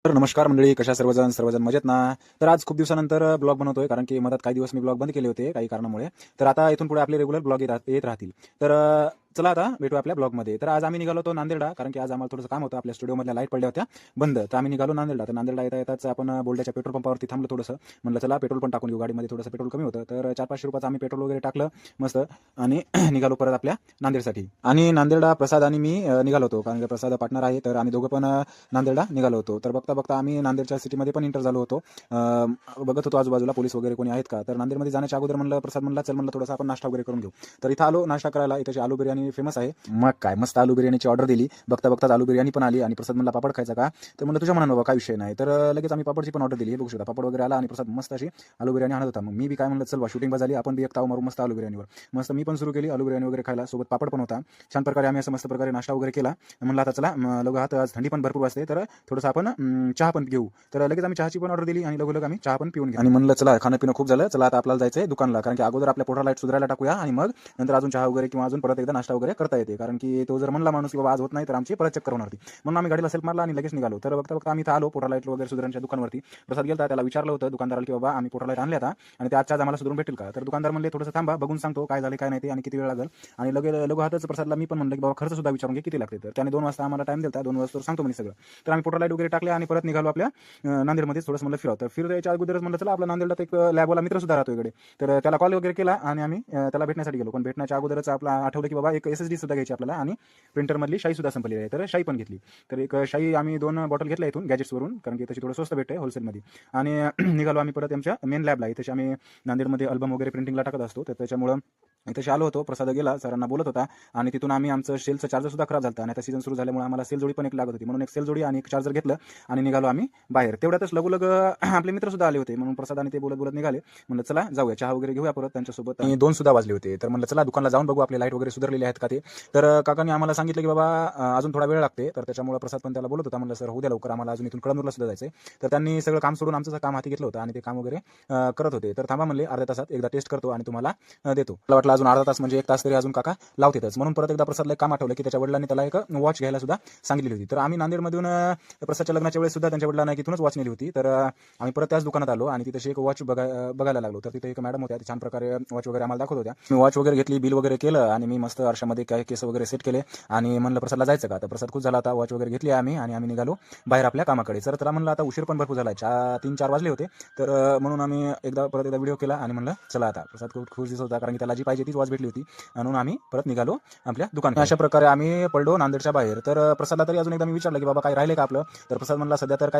तर नमस्कार मंडळी, कशा सर्वजण मजेत ना. तर आज खूप दिवसानंतर ब्लॉग बनवतोय, कारण की मधात काही दिवस मी ब्लॉग बंद केले होते काही कारणामुळे. तर आता इथून पुढे आपले रेग्युलर ब्लॉग येत राहतील. तर चला आता भेटू आपल्या ब्लॉगमध्ये. तर आज आम्ही निघालो होतो नांदेडला, कारण की आज आम्हाला थोडंसं काम होतं. आपल्या स्टुडिओमधल्या लाईट पडल्या होत्या बंद, तर आम्ही निघालो नांदेडला. तर नांदेडला येता येताच आपण बोल्ड्याच्या पेट्रोल पंपावरती थांबलो थोडंसं. म्हणलं चला पेट्रोल पण टाकून घेऊ, गाडीमध्ये थोडंसं पेट्रोल कमी होतं. तर 400-500 रुपयाचं आम्ही पेट्रोल वगैरे टाकलं मस्त, आणि निघालो परत आपल्या नांदेडसाठी. आणि नांदेडला प्रसाद आणि मी निघालो होतो, कारण की प्रसाद पार्टनर आहे. तर आम्ही दोघं पण नांदेडला निघालो होतो. तर बघता बघता आम्ही नांदेडच्या सिटीमध्ये पण एंटर झालो होतो. बघत होतो आजूबाजूला पोलीस वगैरे कोणी आहेत का. तर नांदेडमध्ये जाण्याच्या अगोदर म्हणलं, प्रसाद म्हणला चल म्हणलं थोडासा आपण नाश्ता वगैरे करून घेऊ. तर इथं आलो नाश्ता करायला. इथे आलू बिर्याणी फेमस आहे. मग काय मस्त आलू बिर्याणीची ऑर्डर दिली. बघता बघताच आलू बिर्याणी पण आली, आणि प्रसाद म्हणला पापड खायचा का. तर म्हणलं तुझ्या मनानं बाबा, काय विषय नाही. तर लगेच आम्ही पापडची पण ऑर्डर दिली. हे बघू शकता पापड वगैरे आला, आणि प्रसाद मस्त अशी आलू बिर्याणी आणत होता. मग मी बी काय म्हणलं, चल बा शूटिंग झाली, आपण बी एक ताव मारू मस्त आलू बिर्याणीवर. मस्त मी पण सुरू केली आलू बिर्याणी वगैरे खायला. सोबत पापड पण होता. छान प्रकारे आम्ही असं मस्त प्रकारे नाश्ता वगैरे केला. म्हणलं आता चला लघु हात, आज थंडी पण भरपूर असते, तर थोडंसं आपण चहा पण घेऊ. तर लगेच आम्ही चहाची पण ऑर्डर दिली, आणि लगोलग आम्ही चहा पण पिऊन घेऊ. आणि म्हणलं चला खाणं पिणं खूप झालं, चला आता आपल्याला जायचंय दुकानला, कारण की अगोदर आपल्या पोटाला लाईट सुधारायला टाकूया, आणि मग नंतर अजून चहा वगैरे किंवा अजून परत एकदा नाश्ता वगैरे करता येते. कारण की तो जर म्हणला माणूस की बाबा आज होत नाही, तर आमची परत चक्कर होणार ती. म्हणून आम्ही गाडीला सेल्फ मारला आणि लगेच निघालो. तर बघता बघता आम्ही इथं आलो पोटा लाईट वगैरे सुधारण्याच्या दुकानावरती. प्रसाद गेलता, त्याला विचारलं होतं दुकानदाराला की बाबा आम्ही पोटा लाईट आणल्या आता, आणि ते आजच्या आज आम्हाला सुधारून भेटेल का. तर दुकानदार म्हणले थोडंसं थांबा, बघून सांगतो काय झाले काय नाही ते, आणि किती वेळ लागेल. आणि लगो हातच प्रसादला मी पण म्हणलं की बाबा खर्च सुद्धा विचारून घे किती लागते. तर त्याने 2 वाजता आम्हाला टाइम दिला, 2 वाजता सांगतो म्हणे सगळं. तर आम्ही पोटा लाईट वगैरे टाकल्या आणि परत निघालो आपल्या नांदेडमध्ये. थोडंसं म्हणलं फिरावं. तर फिरायच्या अगोदरच म्हणलं चला आपला नांदेडला एक लॅबवाला मित्र सुद्धा राहतो इकडे. तर त्याला कॉल वगैरे केला, आणि आम्ही त्याला भेटण्यासाठी गेलो. पण भेटण्याच्या अगोदरच आपला आठवलं की बाबा एक SSD सुद्धा घ्यायची आपल्याला, आणि प्रिंटरमधली शाई सुद्धा संपलेली आहे. तर शाई पण घेतली. तर एक शाई आम्ही 2 बॉटल घेतल्या इथून गॅजेट्सवरून, कारण की तशी थोडं स्वस्त भेटते होलसेलमध्ये. आणि निघालो आम्ही परत आमच्या मेन लॅबला. इथे आम्ही नांदेडमध्ये अल्बम वगैरे प्रिंटिंगला टाकत असतो. तर त्याच्यामुळं इथे आलो होतो. प्रसाद गेला, सरांना बोलत होता, आणि तिथून आम्ही आमचं सेलचं चार्जर सुद्धा खराब झालं, आणि आता सीझन सुरू झाल्यामुळे आम्हाला सेल जोडी पण एक लागत होती. म्हणून एक सेल जोडी आणि एक चार्जर घेतलं, आणि निघालो आम्ही बाहेर. तेवढ्यातच लगोलग आपले मित्र सुद्धा आले होते. म्हणून प्रसाद आणि ते बोलत बोलत निघाले. म्हणलं चला जाऊया चहा वगैरे घेऊया परत त्यांच्यासोबत. आणि 2 सुद्धा वाजले होते. तर म्हणलं चला दुकानला जाऊन बघू आपले लाईट वगैरे सुधारलेले आहेत का ते. तर काकांनी आम्हाला सांगितलं की बाबा अजून थोडा वेळ लागते. तर त्याच्यामुळे प्रसाद पण त्याला बोलत होता. म्हणलं सर होऊ द्या लवकर, आम्हाला अजून इथून कळमूरला सुद्धा जायचं. तर त्यांनी सगळं काम सोडून आमचं काम हाती घेतलं होतं, आणि ते काम वगैरे करत होते. तर थांबा म्हणले, अर्ध्या तासात एकदा टेस्ट करतो आणि तुम्हाला देतो. मला वाटलं अजून अर्धा तास म्हणजे 1 तास तरी अजून काका लावतेच. म्हणून परत एकदा प्रसादला एक काम आठवलं की त्याच्या वडिलांनी त्याला एक वॉच घ्यायला सुद्धा सांगितली होती. तर आम्ही नांदेडमधून प्रसादच्या लग्नाच्या वेळेस सुद्धा त्यांच्या वडिलांना इथूनच वॉच नेली होती. तर आम्ही परत त्याच दुकानात आलो, आणि तिथे एक वॉच बघायला लागलो. तर तिथे एक मॅडम होत्या, छान प्रकारे वॉच वगैरे आम्हाला दाखवत होत्या. मी वॉच वगैरे घेतली, बिल वगैरे केलं, आणि मी मस्त आरशामध्ये काय केस वगैरे सेट केले, आणि म्हणलं प्रसादला जायचं का. तर प्रसाद खूप झाला आता. वॉच वगैरे घेतली आम्ही, आणि आम्ही निघालो बाहेर आपल्या कामाकडे. तर त्याला म्हणलं आता उशीर पण भरपूर झाला, 3-4 वाजले होते. तर म्हणून आम्ही परत एकदा व्हिडिओ केला, आणि म्हणलं चला आता. प्रसाद खूप खुश दिसत होता, कारण की त्याला जी पाहिजे तीच वॉच भेटली होती. म्हणून आम्ही परत निघालो आपल्या दुकानात. अशा प्रकारे आम्ही पडलो नांदेडच्या बाहेर. तर प्रसादला तरी अजून एकदा मी विचारलं की बाबा काय राहिले का आपलं. तर प्रसाद म्हणला सध्या तर